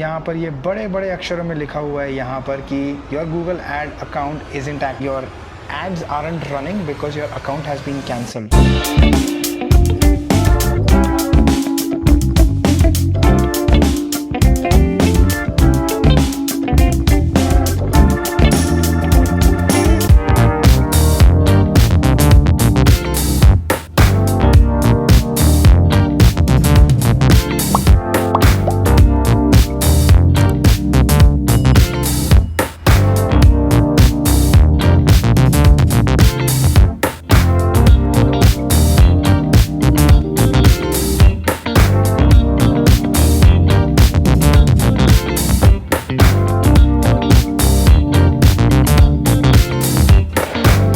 यहाँ पर ये बड़े बड़े अक्षरों में लिखा हुआ है यहाँ पर कि your Google ad account is intact, your ads aren't running because your account has been cancelled.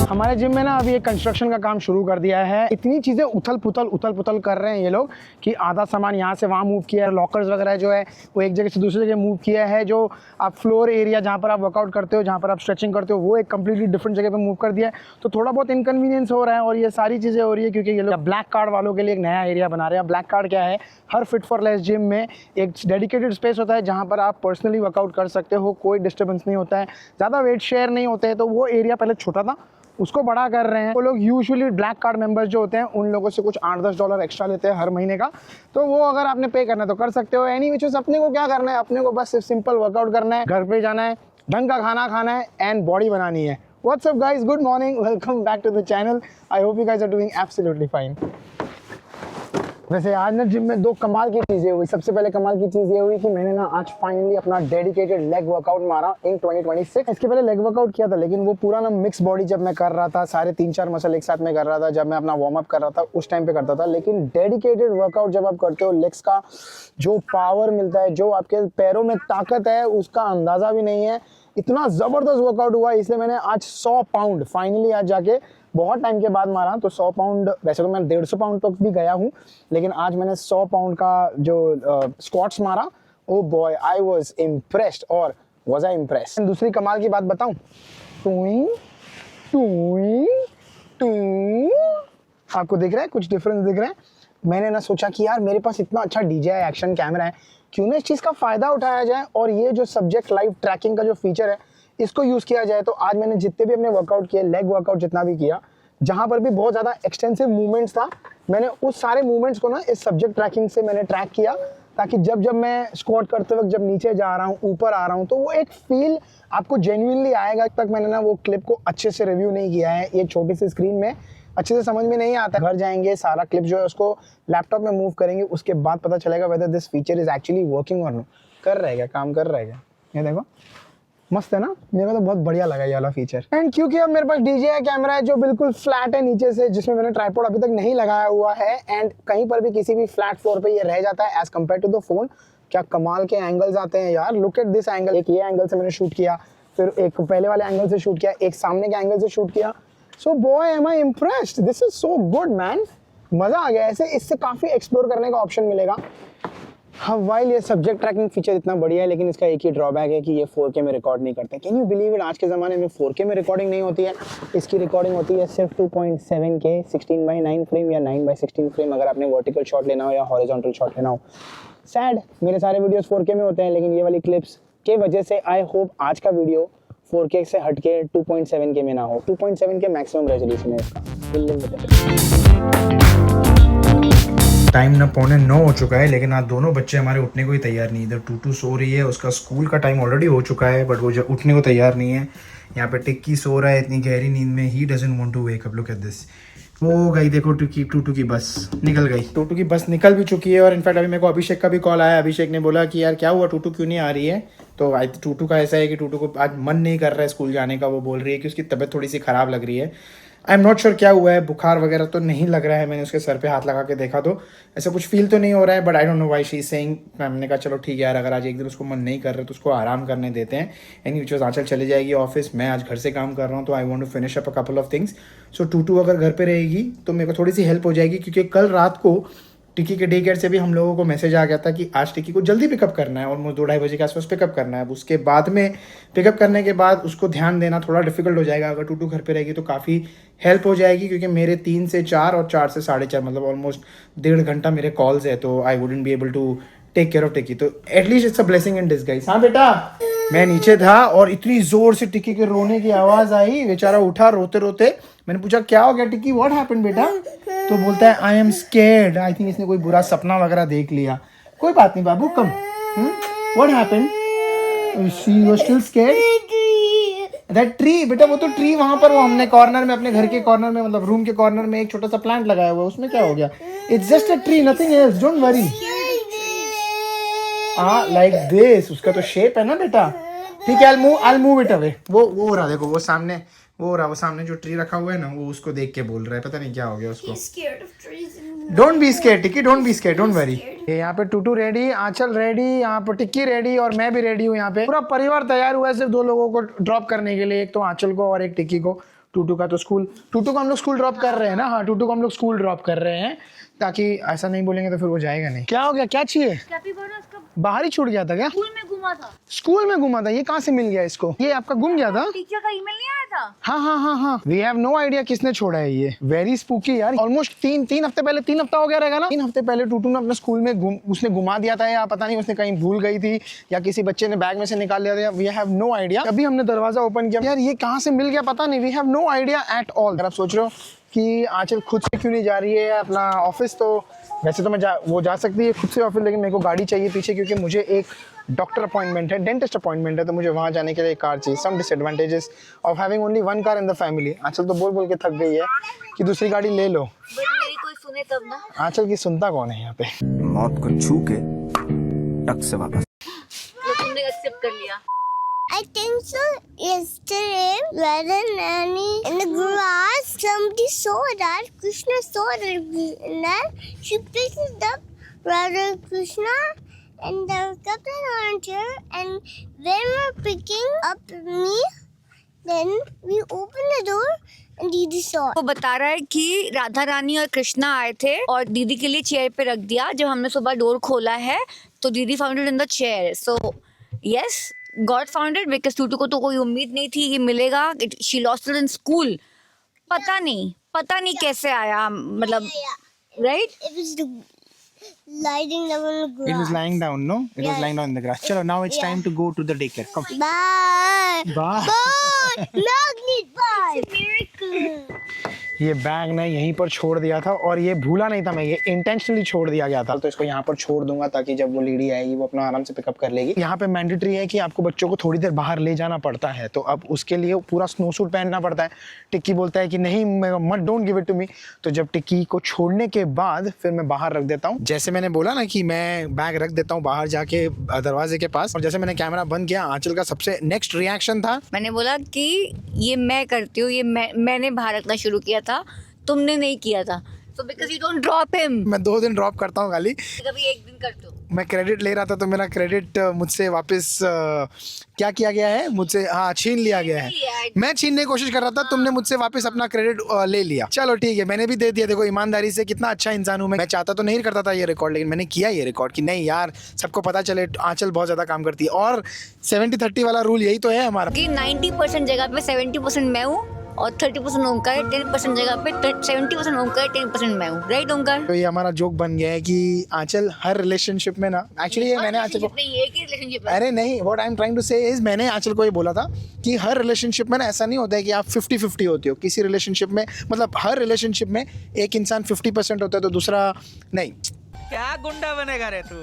हमारे जिम में ना अभी एक कंस्ट्रक्शन का काम शुरू कर दिया है। इतनी चीज़ें उथल पुथल कर रहे हैं ये लोग कि आधा सामान यहाँ से वहाँ मूव किया है, लॉकर्स वगैरह जो है वो एक जगह से दूसरी जगह मूव किया है। जो आप फ्लोर एरिया जहाँ पर आप वर्कआउट करते हो, जहाँ पर आप स्ट्रेचिंग करते हो, वो एक कम्प्लीटली डिफरेंट जगह पर मूव कर दिया है। तो थोड़ा बहुत इनकन्वीनियंस हो रहा है और ये सारी चीज़ें हो रही है क्योंकि ये लोग ब्लैक कार्ड वालों के लिए एक नया एरिया बना रहे हैं। ब्लैक कार्ड क्या है? हर फिट फॉर लेस जिम में एक डेडिकेटेड स्पेस होता है जहाँ पर आप पर्सनली वर्कआउट कर सकते हो, कोई डिस्टर्बेंस नहीं होता है, ज़्यादा वेट शेयर नहीं होते हैं। तो वो एरिया पहले छोटा था, उसको बड़ा कर रहे हैं। वो लोग यूजुअली ब्लैक कार्ड मेंबर्स जो होते हैं उन लोगों से कुछ $8-10 एक्स्ट्रा लेते हैं हर महीने का। तो वो अगर आपने पे करना है तो कर सकते हो। एनी विच अपने को क्या करना है, अपने को बस सिंपल वर्कआउट करना है, घर पे जाना है, ढंग का खाना खाना है एंड बॉडी बनानी है। What's up guys, good morning, welcome back to the channel. I hope you guys are doing absolutely fine. वैसे आज ना जिम में दो कमाल की चीज़ें हुई। सबसे पहले कमाल की चीज़ ये हुई कि मैंने ना आज फाइनली अपना डेडिकेटेड लेग वर्कआउट मारा इन 2026। इसके पहले लेग वर्कआउट किया था लेकिन वो पूरा ना मिक्स बॉडी जब मैं कर रहा था, सारे 3-4 मसल एक साथ में कर रहा था, जब मैं अपना वार्म अप कर रहा था उस टाइम पे करता था। लेकिन डेडिकेटेड वर्कआउट जब आप करते हो, लेग्स का जो पावर मिलता है, जो आपके पैरों में ताकत है, उसका अंदाज़ा भी नहीं है। इतना ज़बरदस्त वर्कआउट हुआ, इसलिए मैंने आज 100 पाउंड फाइनली आज जाके बहुत टाइम के बाद मारा। तो 100 पाउंड, वैसे तो मैं 150 पाउंड तक भी गया हूँ लेकिन आज मैंने 100 पाउंड का जो स्क्वाट्स मारा। Oh boy, I was impressed. और वाज आई इम्प्रेस्ड। दूसरी कमाल की बात बताऊं, टूइंग टूइंग टूइंग, आपको दिख रहा है कुछ डिफरेंस दिख रहा है? मैंने ना सोचा कि यार मेरे पास इतना अच्छा DJI एक्शन कैमरा है, क्यों ना इस चीज़ का फ़ायदा उठाया जाए और ये जो सब्जेक्ट लाइव ट्रैकिंग का जो फीचर है इसको यूज़ किया जाए। तो आज मैंने जितने भी अपने वर्कआउट किए, लेग वर्कआउट जितना भी किया, जहाँ पर भी बहुत ज़्यादा एक्सटेंसिव मूवमेंट्स था, मैंने उस सारे मूवमेंट्स को ना इस सब्जेक्ट ट्रैकिंग से मैंने ट्रैक किया, ताकि जब जब मैं स्क्वाट करते वक्त जब नीचे जा रहा हूँ, ऊपर आ रहा हूँ, तो वो एक फील आपको जेन्युइनली आएगा। तक मैंने ना वो क्लिप को अच्छे से रिव्यू नहीं किया है, ये छोटी सी स्क्रीन में अच्छे से समझ में नहीं आता। घर जाएंगे, सारा क्लिप जो है उसको लैपटॉप में मूव करेंगे, उसके बाद पता चलेगा whether this feature is actually working और नो। कर रहेगा, काम कर रहेगा। ये देखो मस्त है ना, मेरे को तो बहुत बढ़िया लगा ये वाला फीचर। एंड क्योंकि अब मेरे पास DJI कैमरा है जो बिल्कुल फ्लैट है नीचे से, जिसमें मैंने ट्राइपॉड अभी तक नहीं लगाया हुआ है, एंड कहीं पर भी किसी भी फ्लैट फ्लोर पे ये रह जाता है as compared to the phone. क्या कमाल के एंगल्स आते हैं यार, लुक एट दिस एंगल। एक ये एंगल से मैंने शूट किया, फिर एक पहले वाले एंगल से शूट किया, एक सामने के एंगल से शूट किया। So boy am I impressed, this is so good man, मजा आ गया। ऐसे इससे काफी एक्सप्लोर करने का ऑप्शन मिलेगा। हाँ, वाइल ये सब्जेक्ट ट्रैकिंग फीचर इतना बढ़िया है लेकिन इसका एक ही ड्रॉबैक है कि ये 4K में रिकॉर्ड नहीं करते। कैन यू बिलीव इट, आज के ज़माने में 4K में रिकॉर्डिंग नहीं होती है। इसकी रिकॉर्डिंग होती है सिर्फ 2.7K 16:9 फ्रेम या 9:16 फ्रेम, अगर आपने वर्टिकल शॉट लेना हो या हॉरिजॉन्टल शॉट लेना हो। सैड, मेरे सारे वीडियोस 4K में होते हैं लेकिन ये वाली क्लिप्स के वजह से आई होप आज का वीडियो 4K से हटके 2.7K में ना हो। 2.7K मैक्सिमम रेजोल्यूशन है इसका। टाइम ना 8:45 हो चुका है लेकिन आज दोनों बच्चे हमारे उठने को ही तैयार नहीं। इधर टूटू सो रही है, उसका स्कूल का टाइम ऑलरेडी हो चुका है बट वो जो उठने को तैयार नहीं है। यहाँ पे टिक्की सो रहा है इतनी गहरी नींद में, he doesn't want to wake up. Look at this. वो गई देखो, टूटू की बस निकल गई। टूटू की बस निकल भी चुकी है और इनफैक्ट अभी मेरे को अभिषेक का भी कॉल आया। अभिषेक ने बोला कि यार क्या हुआ, टूटू क्यों नहीं आ रही है। तो टूटू का ऐसा है कि टूटू को आज मन नहीं कर रहा है स्कूल जाने का। वो बोल रही है कि उसकी तबीयत थोड़ी सी ख़राब लग रही है। आई एम नॉट श्योर क्या हुआ है, बुखार वगैरह तो नहीं लग रहा है। मैंने उसके सर पे हाथ लगा के देखा तो ऐसा कुछ फील तो नहीं हो रहा है, but I don't know why she is saying. मैंने कहा चलो ठीक है यार, अगर आज एक दिन उसको मन नहीं कर रहा तो उसको आराम करने देते हैं। एनी विच आंचल चले जाएगी ऑफिस, मैं आज घर से काम कर रहा हूँ तो I want to finish up a couple of things. So Tutu अगर घर पे रहेगी तो मेरे को थोड़ी सी हेल्प हो जाएगी, क्योंकि कल रात को टिक्की के डे केयर से भी हम लोगों को मैसेज आ गया था कि आज टिक्की को जल्दी पिकअप करना है, ऑलमोस्ट 2-2:30 बजे के आसपास पिकअप करना है। अब उसके बाद में पिकअप करने के बाद उसको ध्यान देना थोड़ा डिफिकल्ट हो जाएगा। अगर टूटू घर पे रहेगी तो काफ़ी हेल्प हो जाएगी, क्योंकि मेरे 3 से 4 और 4 से 4:30 मतलब ऑलमोस्ट 1.5 घंटा मेरे कॉल्स है, तो I wouldn't be able to take care of Tikki, तो at least it's a blessing in disguise. हाँ बेटा, मैं नीचे था और इतनी जोर से टिक्की के रोने की आवाज आई, बेचारा उठा रोते रोते। मैंने पूछा क्या हो गया टिक्की, व्हाट हैपेंड बेटा? तो बोलता है I am scared, I think इसने कोई बुरा सपना वगैरह देख लिया। कोई बात नहीं बाबू, come. What happened? She was still scared. That tree बेटा, वो तो ट्री वहां पर, वो हमने कॉर्नर में, अपने घर के कॉर्नर में, मतलब रूम के कॉर्नर में एक छोटा सा प्लांट लगाया हुआ है, उसमें क्या हो गया? It's just a tree, nothing else, don't worry. Like this, उसका तो शेप है ना बेटा। ठीक है, I'll move it away। वो हो रहा, देखो वो सामने, वो हो रहा, वो सामने जो ट्री रखा हुआ है ना, वो उसको देख के बोल रहा है, पता नहीं क्या हो गया उसको। Don't be scared tikki, don't be scared, don't worry. यहाँ पे टूटू रेडी, आंचल रेडी, यहाँ पे टिक्की रेडी और मैं भी रेडी हूँ। यहाँ पे पूरा परिवार तैयार हुआ है सिर्फ 2 लोगों को ड्रॉप करने के लिए, एक तो आंचल को और एक टिक्की को। टूटू का तो स्कूल, टूटू को हम लोग स्कूल ड्रॉप कर रहे हैं ना। हाँ, टूटू को हम लोग स्कूल ड्रॉप कर रहे हैं, ताकि ऐसा नहीं बोलेंगे तो फिर वो जाएगा नहीं। क्या हो गया, क्या चाहिए? बाहर ही छूट गया था क्या? स्कूल में घुमा था। स्कूल में घुमा था? ये कहाँ से मिल गया इसको? ये आपका गुम गया था? टीचर का ईमेल नहीं आया था? हाँ हाँ हाँ हाँ, वी हैव नो आइडिया किसने छोड़ा है ये। वेरी स्पूकी यार। ऑलमोस्ट 3 हफ्ते पहले, 3 हफ्ता हो गया रहेगा ना, 3 हफ्ते पहले टूटू ने अपने स्कूल में उसने घुमा दिया था, या पता नहीं उसने कहीं भूल गई थी या किसी बच्चे ने बैग में से निकाल लिया था, वी हैव नो आइडिया। अभी हमने दरवाजा ओपन किया, यार ये कहाँ से मिल गया पता नहीं, we have no idea at all. अगर आप सोच रहे हो कि आंचल खुद से क्यों नहीं जा रही है अपना ऑफिस, तो वैसे तो वो जा सकती है खुद से ऑफिस, लेकिन मेरे को गाड़ी चाहिए पीछे, क्योंकि मुझे एक डॉक्टर अपॉइंटमेंट है, डेंटिस्ट अपॉइंटमेंट है, तो मुझे वहाँ जाने के लिए एक कार चाहिए। Some disadvantages of having only 1 car in the family. Anchal तो बोल बोल के थक गई है कि दूसरी गाड़ी ले लो। बट मेरी कोई सुने तब ना। आंचल की सुनता कौन है यहाँ पे? मौत को छू के टक से वापस। तो तुमने एक्सेप्ट कर लिया। I think so. Yesterday, Radha Nani in the grass, somebody saw that Krishna saw that, and then she picked up Radha Krishna, and they kept an armchair. And when we were picking up me, then we opened the door, and Didi saw. वो बता रहा है कि राधा रानी और कृष्णा आए थे और दीदी के लिए चेयर पे रख दिया। जब हमने सुबह डोर खोला है तो दीदी found it in the chair. So yes, God found it, because Tutu को तो कोई उम्मीद नहीं थी कि मिलेगा। She lost it in school. पता नहीं कैसे आया, मतलब right. It was lying down on the grass. It was lying down, no? It was Yes. lying down in the grass. Chalo, now it's time to go to the daycare. Come. Bye. Bye. Bye. Magnet bye. Miracle. ये bag ने यहीं पर छोड़ दिया था, और ये भूला नहीं था मैं, ये इंटेंशनली छोड़ दिया गया था। तो इसको यहाँ पर छोड़ दूंगा ताकि जब वो लेडी आएगी वो अपना आराम से पिकअप कर लेगी। यहाँ पे मैंडेटरी है कि आपको बच्चों को थोड़ी देर बाहर ले जाना पड़ता है, तो अब उसके लिए पूरा स्नो सूट पहनना पड़ता है। टिक्की बोलता है कि नहीं मत, don't give it to me. तो जब टिक्की को छोड़ने के बाद फिर मैं बाहर रख देता हूँ, जैसे मैंने बोला ना कि मैं बैग रख देता हूँ बाहर जाके दरवाजे के पास। और जैसे मैंने कैमरा बंद किया, आंचल का सबसे नेक्स्ट रिएक्शन था, मैंने बोला कि ये मैं करती हूँ, ये मैंने बाहर रखना शुरू किया था, तुमने नहीं किया था। So because you don't drop him. मैं 2 दिन ड्रॉप करता हूँ खाली। कभी एक दिन करते हो। मैं क्रेडिट ले रहा था तो मेरा क्रेडिट मुझसे वापस क्या किया गया है, मुझसे छीन लिया गया है। मैं छीनने की कोशिश कर रहा था, तुमने मुझसे वापस अपना क्रेडिट ले लिया। चलो ठीक है, मैंने भी दे दिया। देखो ईमानदारी से, कितना अच्छा इंसान हूँ मैं चाहता तो नहीं करता था ये रिकॉर्ड, लेकिन मैंने किया ये रिकॉर्ड कि नहीं यार सबको पता चले आंचल बहुत ज़्यादा काम करती है। और 70-30 वाला रूल यही तो है हमारा कि 90% जगह पे 70% मैं हूँ और 30% ओंकार है, 10% जगह पे 70% ओंकार है, 10% मैं हूँ। राइट ओंकार? तो ये हमारा जोक बन गया है कि आंचल हर रिलेशनशिप में ना, एक्चुअली ये मैंने आंचल को, नहीं, एक ही रिलेशनशिप है। अरे नहीं, what I am trying to say is, मैंने आंचल को ये बोला था कि हर रिलेशनशिप में ना ऐसा नहीं होता है कि आप 50-50 होते हो। किसी रिलेशनशिप में, मतलब हर रिलेशनशिप में एक इंसान 50% होता है तो दूसरा नहीं। क्या गुंडा बनेगा रे तू?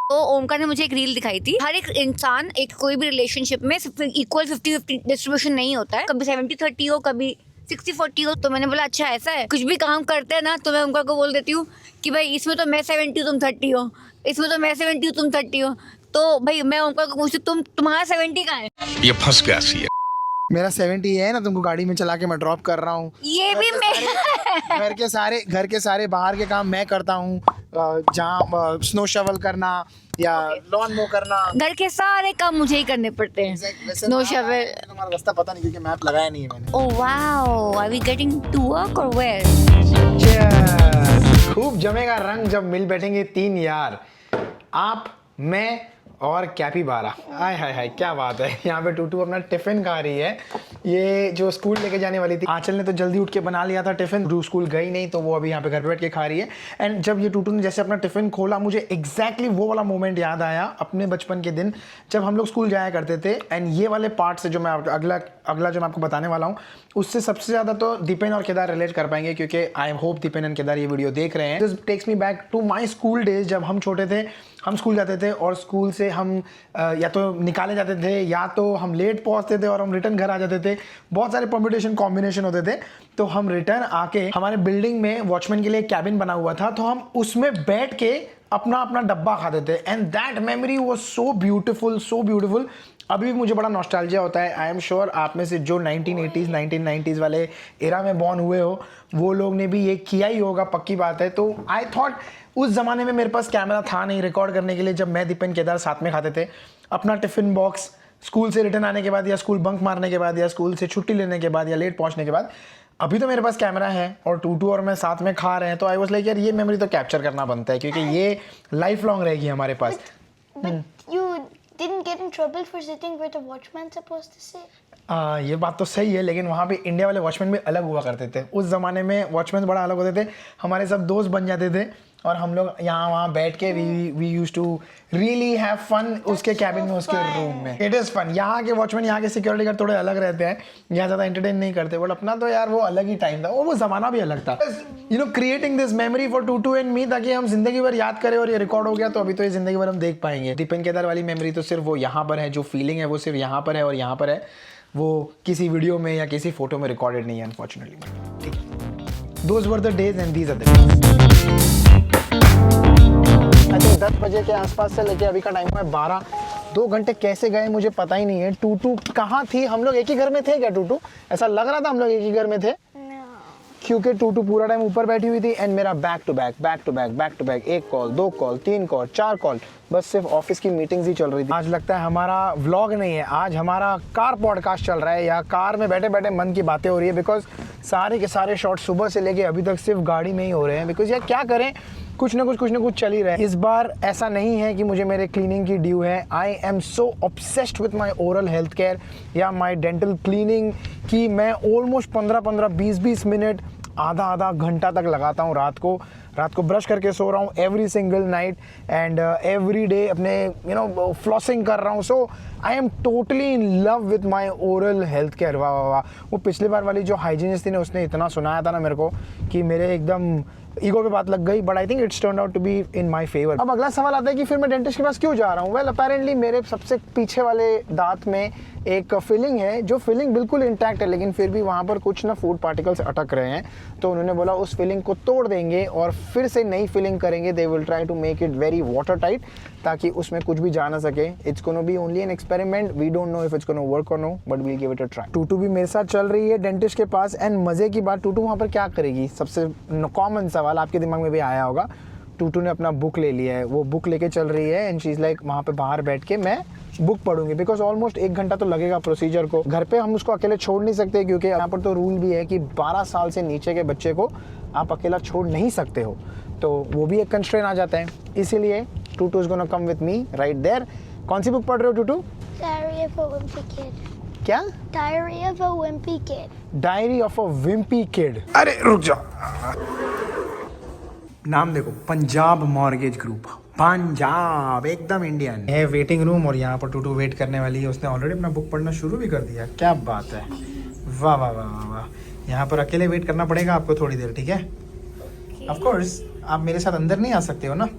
तो ओमकार ने मुझे एक रील दिखाई थी। हर एक इंसान एक कोई भी रिलेशनशिप में इक्वल 50-50 डिस्ट्रीब्यूशन नहीं होता है, कभी 70-30 हो, कभी 60-40 हो। तो मैंने बोला अच्छा ऐसा है। कुछ भी काम करते हैं ना तो मैं ओमकार को बोल देती हूँ कि भाई इसमें तो मैं 70 तुम 30 हो, इसमें तो मैं 70 तुम 30 हो। तो भाई मैं ओमकार को पूछती तुम्हारा 70 कहाँ है? ये फंस गया सी है। मेरा 70 है ना, तुमको गाड़ी में चला के मैं ड्रॉप कर रहा हूँ। ये भी मैं घर के सारे बाहर के काम मैं करता हूँ, जहाँ स्नो शवल करना या लॉन मो करना, घर के सारे काम मुझे ही करने पड़ते हैं। Snow shovel. तुम्हारा रास्ता पता नहीं क्योंकि मैप लगाया नहीं है मैंने। Oh wow, are we getting to work और वेयर? खूब जमेगा रंग जब मिल बैठेंगे 3 यार, आप, मैं और कैपिबारा, आय हाय हाय क्या बात है। यहाँ पे टूटू अपना टिफिन खा रही है, ये जो स्कूल लेके जाने वाली थी। आंचल ने तो जल्दी उठ के बना लिया था टिफिन, टूटू स्कूल गई नहीं तो वो अभी यहाँ पे घर पे बैठ के खा रही है। एंड जब ये टूटू ने जैसे अपना टिफिन खोला, मुझे एग्जैक्टली वो वाला मोमेंट याद आया अपने बचपन के दिन जब हम लोग स्कूल जाया करते थे। एंड ये वाले पार्ट से जो मैं अगला जो मैं आपको बताने वाला हूँ, उससे सबसे ज़्यादा तो दीपेन और केदार रिलेट कर पाएंगे, क्योंकि I hope Dipen and Kedar ये वीडियो देख रहे हैं। This takes me back to my school days. जब हम छोटे थे, हम स्कूल जाते थे और स्कूल से हम या तो निकाले जाते थे या तो हम लेट पहुंचते थे और हम रिटर्न घर आ जाते थे। बहुत सारे परम्यूटेशन कॉम्बिनेशन होते थे। तो हम रिटर्न आके हमारे बिल्डिंग में वॉचमैन के लिए कैबिन बना हुआ था, तो हम उसमें बैठ के अपना अपना डब्बा खाते थे। And that memory was so beautiful, so beautiful. अभी भी मुझे बड़ा नॉस्टैल्जिया होता है। आई एम श्योर आप में से जो 1980s 1990s वाले एरा में बॉर्न हुए हो, वो लोग ने भी ये किया ही होगा, पक्की बात है। तो आई थॉट उस ज़माने में मेरे पास कैमरा था नहीं रिकॉर्ड करने के लिए, जब मैं दीपेन केदार साथ में खाते थे अपना टिफ़िन बॉक्स स्कूल से रिटर्न आने के बाद, या स्कूल बंक मारने के बाद, या स्कूल से छुट्टी लेने के बाद, या लेट पहुंचने के बाद। अभी तो मेरे पास कैमरा है और टूटू और मैं साथ में खा रहे हैं, तो आई वाज लाइक यार ये मेमोरी तो कैप्चर करना बनता है, क्योंकि ये लाइफ लॉन्ग रहेगी हमारे पास। But you didn't get in trouble for sitting where the watchman's supposed to sit? ये बात तो सही है, लेकिन वहाँ पे इंडिया वाले वॉचमैन भी अलग हुआ करते थे। उस ज़माने में वॉचमैन बड़ा अलग होते थे, हमारे सब दोस्त बन जाते थे और हम लोग यहाँ वहाँ बैठ के we used to really have fun उसके कैबिन में, उसके रूम में। It is fun. यहाँ के वॉचमैन, यहाँ के सिक्योरिटी गार्ड थोड़े अलग रहते हैं, यहाँ ज़्यादा एंटरटेन नहीं करते, बट अपना तो यार वो अलग ही टाइम था, वो ज़माना भी अलग था। You know, creating this memory for Tutu and me, ताकि हम जिंदगी भर याद करें, और ये रिकॉर्ड हो गया तो अभी तो ये जिंदगी भर हम देख पाएंगे। दीपेन केदार वाली मेमोरी तो सिर्फ वो यहाँ पर है, जो फीलिंग है वो सिर्फ यहाँ पर है और यहाँ पर है, वो किसी वीडियो में या किसी फोटो में रिकॉर्डेड नहीं है अनफॉर्चुनेटली। ठीक है, those were the days and these are the days. I think 10 बजे के आसपास से लेके अभी का टाइम हुआ है 12। 2 घंटे कैसे गए मुझे पता ही नहीं है। टूटू कहाँ थी? हम लोग एक ही घर में थे क्या टूटू? ऐसा लग रहा था हम लोग एक ही घर में थे, क्योंकि टूटू पूरा टाइम ऊपर बैठी हुई थी एंड मेरा back to back 1 call 2 call 3 call 4 call, बस सिर्फ ऑफिस की मीटिंग्स ही चल रही थी। आज लगता है हमारा व्लॉग नहीं है, आज हमारा कार पॉडकास्ट चल रहा है, या कार में बैठे बैठे मन की बातें हो रही है, बिकॉज सारे के सारे शॉट सुबह से लेके अभी तक सिर्फ गाड़ी में ही हो रहे हैं। बिकॉज यार क्या करें, कुछ ना कुछ चल ही रहा है। इस बार ऐसा नहीं है कि मुझे मेरे क्लीनिंग की ड्यू है। I am so obsessed with my oral health care या माई डेंटल क्लीनिंग कि मैं ऑलमोस्ट 15-15 20-20 मिनट आधा घंटा तक लगाता हूँ रात को ब्रश करके सो रहा हूँ every single night and every day अपने फ्लॉसिंग कर रहा हूँ। So I am totally in love with my oral health care. वाह। वो पिछली बार वाली जो हाइजीनिस्ट थी ना, उसने इतना सुनाया था ना मेरे को कि मेरे एकदम ईगो पे बात लग गई, but I think it's turn out to be in my favour. अब अगला सवाल आता है कि फिर मैं डेंटिस्ट के पास क्यों जा रहा हूँ? वेल अपेरेंटली मेरे सबसे पीछे वाले दांत में एक फिलिंग है, जो फिलिंग बिल्कुल इंटैक्ट है, लेकिन फिर भी वहाँ पर कुछ ना फूड पार्टिकल्स अटक रहे हैं। तो उन्होंने बोला उस फिलिंग को तोड़ देंगे और फिर से नई फिलिंग करेंगे। They will try to make it very watertight, ताकि उसमें कुछ भी जा ना सके। It's gonna be only an experiment, we don't know if it's gonna work और no, but we'll give it a try. Tutu भी मेरे साथ चल रही है डेंटिस्ट के पास। एंड मजे की बात, टूटू वहाँ पर क्या करेगी? सबसे कॉमन सवाल आपके दिमाग में भी आया होगा। टूटू ने अपना बुक ले लिया है, वो बुक लेके चल रही है एंड शी इज लाइक वहाँ पे बाहर बैठ के मैं बुक पढ़ूंगी, बिकॉज ऑलमोस्ट 1 घंटा तो लगेगा प्रोसीजर को। घर पे हम उसको अकेले छोड़ नहीं सकते, क्योंकि यहाँ पर तो रूल भी है कि 12 साल से नीचे के बच्चे को आप अकेला छोड़ नहीं सकते हो, तो वो भी एक कंस्ट्रेंट आ जाता है। इसीलिए Tutu is gonna come with me right there. कौन सी बुक पढ़ रहे हो Tutu? Diary of a Wimpy Kid. क्या? Diary of a Wimpy Kid. Diary of a Wimpy kid. अरे रुक जा, नाम देखो, पंजाब मॉर्गेज ग्रुप, पंजाब एकदम इंडियन है। वेटिंग रूम और यहाँ पर टूटू वेट करने वाली है। उसने ऑलरेडी अपना बुक पढ़ना शुरू भी कर दिया। क्या बात है, वाह वाह वाह वाह वाह। यहाँ पर अकेले वेट करना पड़ेगा आपको थोड़ी देर, ठीक है? ऑफ कोर्स, आप मेरे साथ अंदर नहीं आ सकते हो ना।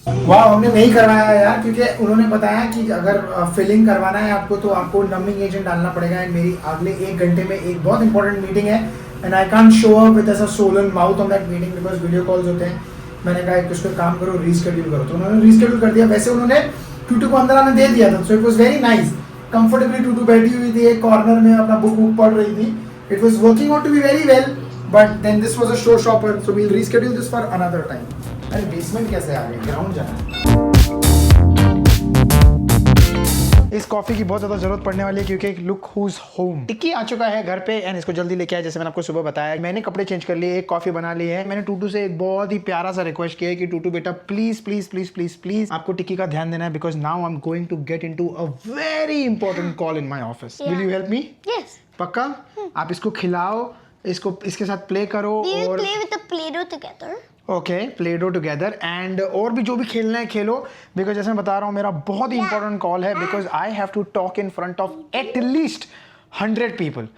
वाह, हमने नहीं करवाया यार, क्योंकि उन्होंने बताया कि अगर फिलिंग करवाना है आपको तो आपको नमिंग एजेंट डालना पड़ेगा। एंड मेरी अगले 1 घंटे में एक बहुत इंपॉर्टेंट मीटिंग है and I can't show up with ऐसा swollen mouth on that meeting, because video calls होते हैं। मैंने कहा कुछ पे काम करो, रीशेड्यूल करो, तो उन्होंने रीशेड्यूल कर दिया। वैसे उन्होंने टूटू को अंदर आने दे दिया था, so it was very nice. Comfortably Tutu बैठी हुई थी एक कॉर्नर में, अपना बुक पढ़ रही थी। It was working out to be very well, but then this was a show stopper, so we will reschedule this for another time. अरे बेसमेंट कैसे आ गए? ग्राउंड जाना है। इस कॉफ़ी की बहुत ज़्यादा ज़रूरत पड़ने वाली है क्योंकि लुक हुज होम। टिक्की आ चुका है घर पे एंड इसको जल्दी लेके आया। जैसे मैंने आपको सुबह बताया, मैंने कपड़े चेंज कर लिए, एक कॉफ़ी बना ली है। मैंने टूटू से एक बहुत ही प्यारा सा रिक्वेस्ट किया है कि टूटू बेटा please please please please please आपको टिक्की का ध्यान देना है, because now I am going to get into a very important call in my office. Will you help me? Yes. पक्का? आप इसको खिलाओ, इसको इसके साथ प्ले करो We will और play with the Play-Doh together. Okay play doh together and और भी जो भी खेलना है खेलो, बिकॉज जैसे मैं बता रहा हूँ मेरा बहुत ही इंपॉर्टेंट कॉल है, because I have to talk in front of at least 100 people.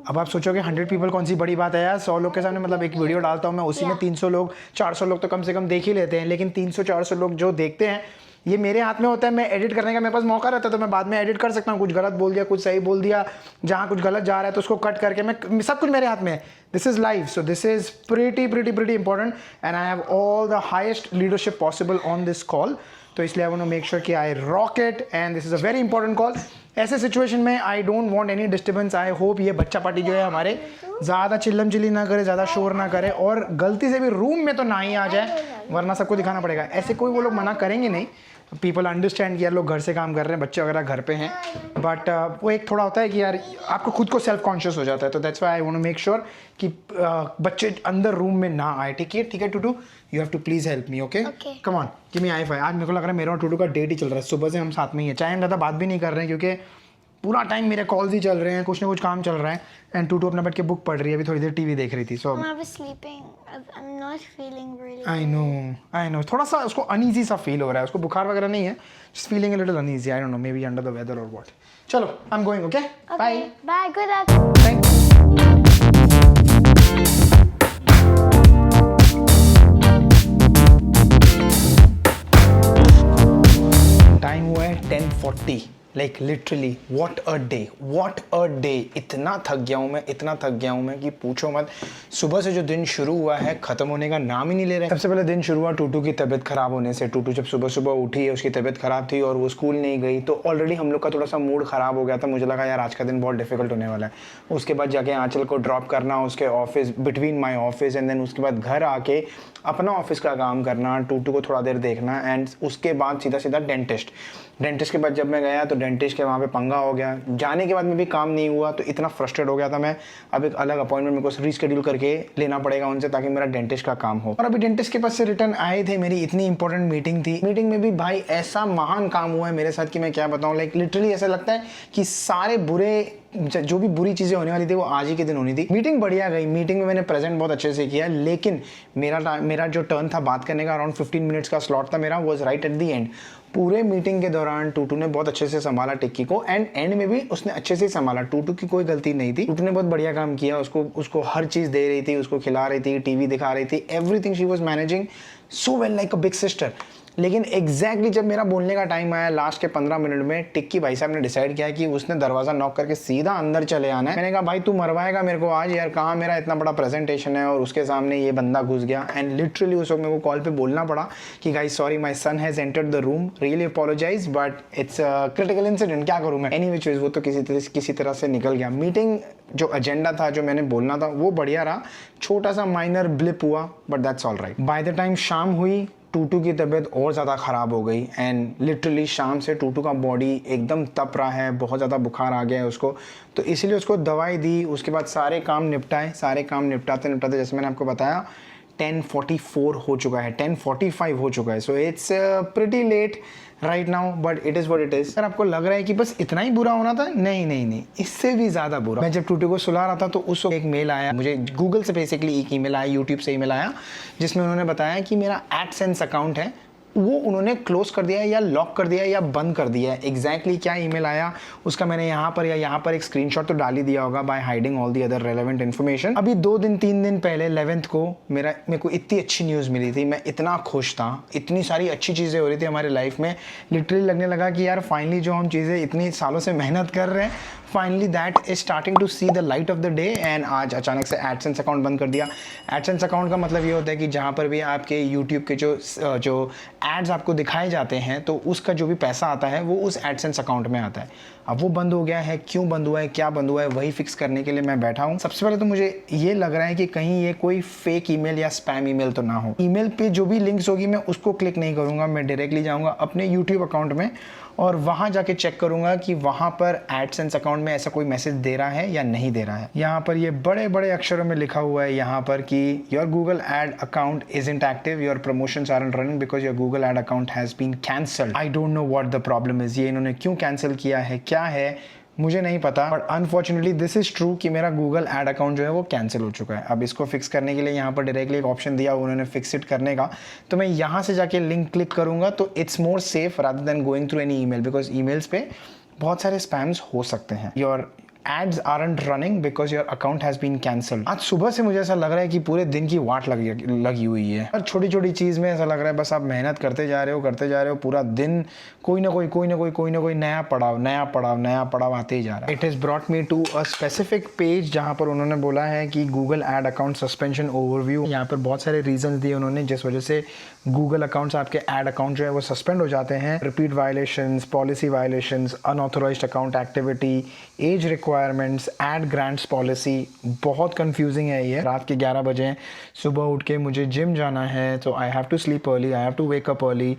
अब आप सोचोगे 100 पीपल कौन सी बड़ी बात है यार, 100 लोग के सामने मतलब एक वीडियो डालता हूँ मैं, उसी में 300 लोग 400 लोग तो कम से कम देख ही लेते हैं, लेकिन 300-400 लोग जो देखते हैं ये मेरे हाथ में होता है। मैं एडिट करने का मेरे पास मौका रहता है तो मैं बाद में एडिट कर सकता हूँ, कुछ गलत बोल दिया, कुछ सही बोल दिया, जहाँ कुछ गलत जा रहा है तो उसको कट करके मैं सब कुछ मेरे हाथ में है। This is live, so this is pretty important and I have all the highest leadership possible on this call, तो इसलिए I want to make sure कि I rock it and this is a very important call. ऐसे situation में I don't want any disturbance. I hope ये बच्चा party जो है हमारे ज़्यादा चिल्लम चिल्ली ना करे, ज़्यादा शोर ना करे और गलती से भी रूम में तो ना ही आ जाए, वरना सबको दिखाना पड़ेगा। ऐसे कोई वो लोग मना करेंगे नहीं, पीपल अंडरस्टैंड कि यार लोग घर से काम कर रहे हैं, बच्चे वगैरह घर पे हैं, बट वो एक थोड़ा होता है कि यार आपको खुद को सेल्फ कॉन्शियस हो जाता है, तो that's why I want to make sure कि बच्चे अंदर रूम में ना आए। ठीक है Tutu, you have to please help me, okay? Come on, give me high five. आज मेरे को लग रहा है मेरा और टूटू का डेट ही चल रहा है, सुबह से हम साथ में ही है, चाहे हम ज़्यादा बात भी नहीं कर रहे हैं क्योंकि पूरा टाइम मेरे कॉल्स ही चल रहे हैं, कुछ ना कुछ काम चल रहा है एंड टूटू अपना बैठ के बुक पढ़ रही है, अभी थोड़ी देर टीवी देख रही थी। सो I was sleeping. I'm not feeling really. I know थोड़ा सा उसको अनईजी सा फील हो रहा है, उसको बुखार वगैरह नहीं है, just feeling a little uneasy, I don't know, maybe under the weather or what. चलो I am going, okay? Bye. Bye. Good luck. Thank टाइम हुआ है 10:40, like literally what a day. इतना थक गया हूँ मैं कि पूछो मत। सुबह से जो दिन शुरू हुआ है ख़त्म होने का नाम ही नहीं ले रहा है। सबसे पहले दिन शुरू हुआ टूटू की तबीयत ख़राब होने से। टूटू जब सुबह सुबह उठी है, उसकी तबीयत ख़राब थी और वो स्कूल नहीं गई, तो ऑलरेडी हम लोग का थोड़ा सा मूड ख़राब हो गया था। मुझे लगा यार आज का दिन बहुत डिफिकल्ट होने वाला है। उसके बाद जाके आंचल को ड्रॉप करना उसके office, between my office, and then उसके बाद घर आके अपना ऑफिस का काम करना, टूटू को थोड़ा देर देखना, एंड उसके बाद सीधा डेंटिस्ट के बाद जब मैं गया तो डेंटिस्ट के वहाँ पे पंगा हो गया। जाने के बाद में भी काम नहीं हुआ तो इतना फ्रस्ट्रेट हो गया था मैं। अब एक अलग अपॉइंटमेंट मेरे को रीशेड्यूल करके लेना पड़ेगा उनसे ताकि मेरा डेंटिस्ट का काम हो। और अभी डेंटिस्ट के पास से रिटर्न आए थे, मेरी इतनी इंपॉर्टेंट मीटिंग थी। मीटिंग में भी भाई ऐसा महान काम हुआ है मेरे साथ कि मैं क्या बताऊँ। लाइक लिटरली ऐसा लगता है कि सारे बुरे जो भी बुरी चीज़ें होने वाली थी वो आज ही के दिन होनी थी। मीटिंग बढ़िया गई, मीटिंग में मैंने प्रेजेंट बहुत अच्छे से किया, लेकिन मेरा जो टर्न था बात करने का, अराउंड 15 मिनट्स का स्लॉट था मेरा, was right at the end. पूरे मीटिंग के दौरान टूटू ने बहुत अच्छे से संभाला टिक्की को, एंड में भी उसने अच्छे से संभाला। टूटू की कोई गलती नहीं थी, टूटू ने बहुत बढ़िया काम किया। उसको हर चीज़ दे रही थी, उसको खिला रही थी, टीवी दिखा रही थी, everything she was managing so well like a big sister. लेकिन एग्जैक्टली जब मेरा बोलने का टाइम आया लास्ट के 15 मिनट में, टिक्की भाई साहब ने डिसाइड किया कि उसने दरवाज़ा नॉक करके सीधा अंदर चले आना है। मैंने कहा भाई तू मरवाएगा मेरे को आज यार, कहाँ मेरा इतना बड़ा प्रेजेंटेशन है और उसके सामने ये बंदा घुस गया। एंड लिटरली उस वक्त मेरे को कॉल पे बोलना पड़ा कि guys sorry my son has entered the room, really apologise but it's critical incident, क्या करूँ मैं। एनी विच वो तो किसी तरह से निकल गया। मीटिंग जो एजेंडा था, जो मैंने बोलना था वो बढ़िया रहा, छोटा सा माइनर ब्लिप हुआ but that's all right. By the time शाम हुई टूटू की तबीयत और ज़्यादा ख़राब हो गई एंड लिटरली शाम से टूटू का बॉडी एकदम तप रहा है, बहुत ज़्यादा बुखार आ गया है उसको, तो इसीलिए उसको दवाई दी। उसके बाद सारे काम निपटाते जैसे मैंने आपको बताया 10:44 हो चुका है, 10:45 हो चुका है। So it's pretty late right now but it is what it is. Sir आपको लग रहा है कि बस इतना ही बुरा होना था? नहीं, इससे भी ज़्यादा बुरा। मैं जब टूटू को सुला रहा था तो उस वक्त एक मेल आया मुझे, गूगल से बेसिकली एक ईमेल आया, यूट्यूब से ईमेल आया, जिसमें उन्होंने बताया कि मेरा एडसेंस अकाउंट है वो उन्होंने क्लोज कर दिया है या लॉक कर दिया है या बंद कर दिया है। एग्जैक्टली क्या ईमेल आया उसका मैंने यहाँ पर एक स्क्रीनशॉट तो डाल ही दिया होगा by hiding all the other relevant information. अभी 2-3 दिन पहले 11th को मेरे को इतनी अच्छी न्यूज़ मिली थी, मैं इतना खुश था, इतनी सारी अच्छी चीज़ें हो रही थी हमारे लाइफ में, लिटरली लगने लगा कि यार फाइनली जो हम चीज़ें इतनी सालों से मेहनत कर रहे हैं, finally that is starting to see the light of the day. And आज अचानक से एडसेंस अकाउंट बंद कर दिया। एडसेंस अकाउंट का मतलब ये होता है कि जहाँ पर भी आपके यूट्यूब के जो एड्स आपको दिखाए जाते हैं तो उसका जो भी पैसा आता है वो उस एडसेंस अकाउंट में आता है। अब वो बंद हो गया है, क्यों बंद हुआ है, क्या बंद हुआ है, वही फिक्स करने के लिए मैं बैठा हूँ। सबसे पहले तो मुझे ये लग रहा है कि कहीं ये कोई फेक ईमेल या स्पैम ईमेल तो ना हो। ईमेल पे जो भी लिंक्स होगी मैं उसको क्लिक नहीं करूँगा, मैं डायरेक्टली जाऊँगा अपने यूट्यूब अकाउंट में और वहाँ जाके चेक करूँगा कि वहाँ पर एडसेंस अकाउंट में ऐसा कोई मैसेज दे रहा है या नहीं दे रहा है। यहाँ पर ये बड़े बड़े अक्षरों में लिखा हुआ है यहाँ पर कि your Google ad account isn't active, your promotions aren't running because your Google ad account has been cancelled. I don't know what the problem is, ये इन्होंने क्यों कैंसिल किया है, क्या है, मुझे नहीं पता, but unfortunately this is true कि मेरा गूगल एड अकाउंट जो है वो कैंसिल हो चुका है। अब इसको फिक्स करने के लिए यहाँ पर डायरेक्टली एक ऑप्शन दिया उन्होंने फिक्स इट करने का, तो मैं यहाँ से जाके लिंक क्लिक करूँगा तो it's more safe rather than going through any email, because emails पे बहुत सारे स्पैम्स हो सकते हैं। Your ads aren't running because your account has been cancelled. आज सुबह से मुझे ऐसा लग रहा है कि पूरे दिन की वाट लगी हुई है, और छोटी छोटी चीज़ में ऐसा लग रहा है बस आप मेहनत करते जा रहे हो पूरा दिन, कोई ना कोई नया पड़ाव आते ही जा रहा है। It is brought me to a specific page जहाँ पर उन्होंने बोला है कि Google ad account suspension overview. यहाँ पर बहुत सारे रीजंस दिए उन्होंने जिस वजह से गूगल अकाउंट्स, आपके एड अकाउंट जो है वो सस्पेंड हो जाते हैं। Repeat violations, policy violations, unauthorised account activity, age requirements, ad grants policy. बहुत कंफ्यूजिंग है ये। रात के 11 बजे सुबह उठ के मुझे जिम जाना है, तो I have to sleep early, I have to wake up early,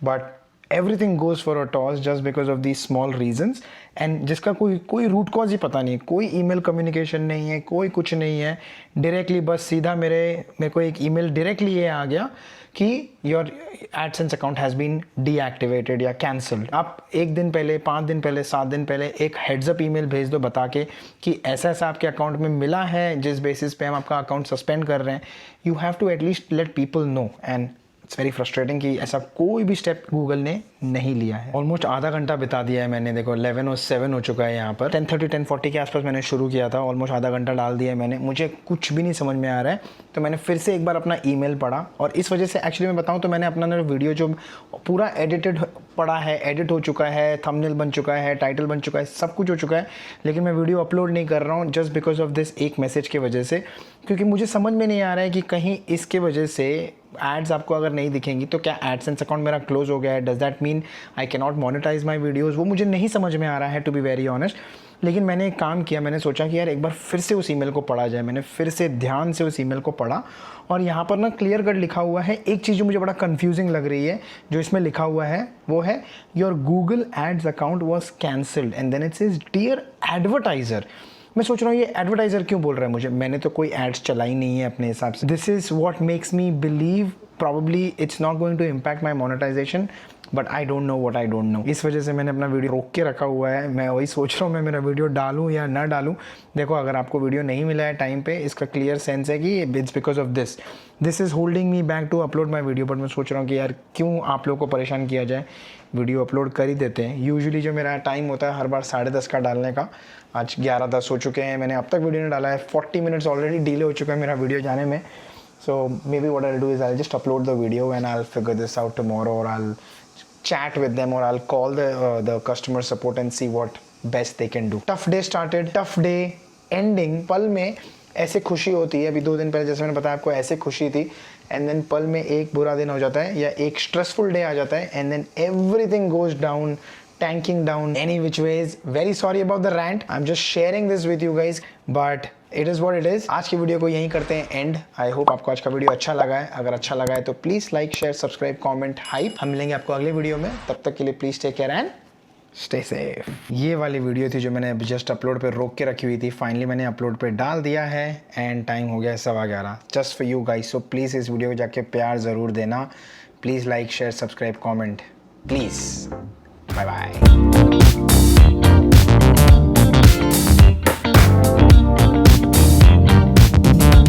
but everything goes for a toss just because of these small reasons, and जिसका कोई रूट कॉज ही पता नहीं, कोई ईमेल कम्युनिकेशन नहीं है, कोई कुछ नहीं है। डायरेक्टली बस सीधा मेरे को एक ईमेल डायरेक्टली ये आ गया कि your AdSense account has been deactivated या कैंसल्ड। आप 1 दिन पहले, 5 दिन पहले, 7 दिन पहले एक हेड्सअप ईमेल भेज दो बता के कि ऐसा आपके अकाउंट में मिला है जिस बेसिस पे हम आपका अकाउंट सस्पेंड कर रहे हैं। You have to at least let people know, and it's very frustrating कि ऐसा कोई भी स्टेप गूगल ने नहीं लिया है। ऑलमोस्ट आधा घंटा बिता दिया है मैंने, देखो 11:07 हो चुका है यहाँ पर। 10:30 10:40 के आसपास मैंने शुरू किया था, ऑलमोस्ट आधा घंटा डाल दिया है मैंने। मुझे कुछ भी नहीं समझ में आ रहा है, तो मैंने फिर से एक बार अपना ईमेल पढ़ा, और इस वजह से एक्चुअली मैं बताऊँ तो मैंने अपना वीडियो जो पूरा एडिटेड पड़ा है, एडिट हो चुका है, थंबनेल बन चुका है, टाइटल बन चुका है, सब कुछ हो चुका है, लेकिन मैं वीडियो अपलोड नहीं कर रहा हूँ जस्ट बिकॉज ऑफ दिस एक मैसेज के वजह से, क्योंकि मुझे समझ में नहीं आ रहा है कि कहीं इसके वजह से एड्स आपको अगर नहीं दिखेंगी तो क्या एडसेंस अकाउंट मेरा क्लोज हो गया है, does that mean I can not monetise my videos. वो मुझे नहीं समझ में आ रहा है टू बी वेरी ऑनेस्ट। लेकिन मैंने एक काम किया, मैंने सोचा कि यार एक बार फिर से उस ईमेल को पढ़ा जाए। मैंने फिर से ध्यान से उस ईमेल को पढ़ा, और यहाँ पर ना क्लियर कट लिखा हुआ है। एक चीज़ जो मुझे बड़ा कंफ्यूजिंग लग रही है जो इसमें लिखा हुआ है वो है your Google ads account was cancelled, and then it says dear advertiser. मैं सोच रहा हूँ ये एडवर्टाइजर क्यों बोल रहा है मुझे, मैंने तो कोई एड्स चलाई नहीं है अपने हिसाब से। This is what makes me believe probably it's not going to impact my monetization, but I don't know what I don't know। इस वजह से मैंने अपना वीडियो रोक के रखा हुआ है। मैं वही सोच रहा हूँ मैं मेरा वीडियो डालूँ या ना डालूँ। देखो अगर आपको वीडियो नहीं मिला है टाइम पे, इसका क्लियर सेंस है कि it's because of this is holding me back to upload my video. But मैं सोच रहा हूँ कि यार क्यों आप लोगों को परेशान किया जाए, वीडियो अपलोड कर ही देते हैं। यूजुअली जो मेरा टाइम होता है हर बार 10:30 का डालने का, आज 11:10 हो चुके हैं, मैंने अब तक वीडियो नहीं डाला है। 40 मिनट्स ऑलरेडी डिले हो चुका है मेरा वीडियो जाने में। So maybe what I'll do is I'll just upload the video and I'll figure this out tomorrow, or I'll chat with them, or I'll call the customer support and see what best they can do। Tough day started, tough day ending। पल में ऐसे खुशी होती है, अभी 2 दिन पहले जैसे मैंने बताया आपको ऐसे खुशी थी, एंड देन पल में एक बुरा दिन हो जाता है या एक स्ट्रेसफुल डे आ जाता है, and then everything goes down, tanking down any which ways। Very sorry about the rant, I'm just sharing this with you guys, but it is what it is। आज की वीडियो को यहीं करते हैं and. I hope आपको आज का video अच्छा लगा है। अगर अच्छा लगा है तो please like, share, subscribe, comment, hype. हम मिलेंगे आपको अगले वीडियो में, तब तक के लिए please take care and stay safe. ये वाली वीडियो थी जो मैंने जस्ट अपलोड पे रोक के रखी हुई थी, फाइनली मैंने अपलोड पे डाल दिया है, एंड टाइम हो गया है 11:15 just for you guys. So please इस वीडियो को जाके प्यार ज़रूर देना। Please like, share, subscribe, comment please. Bye bye।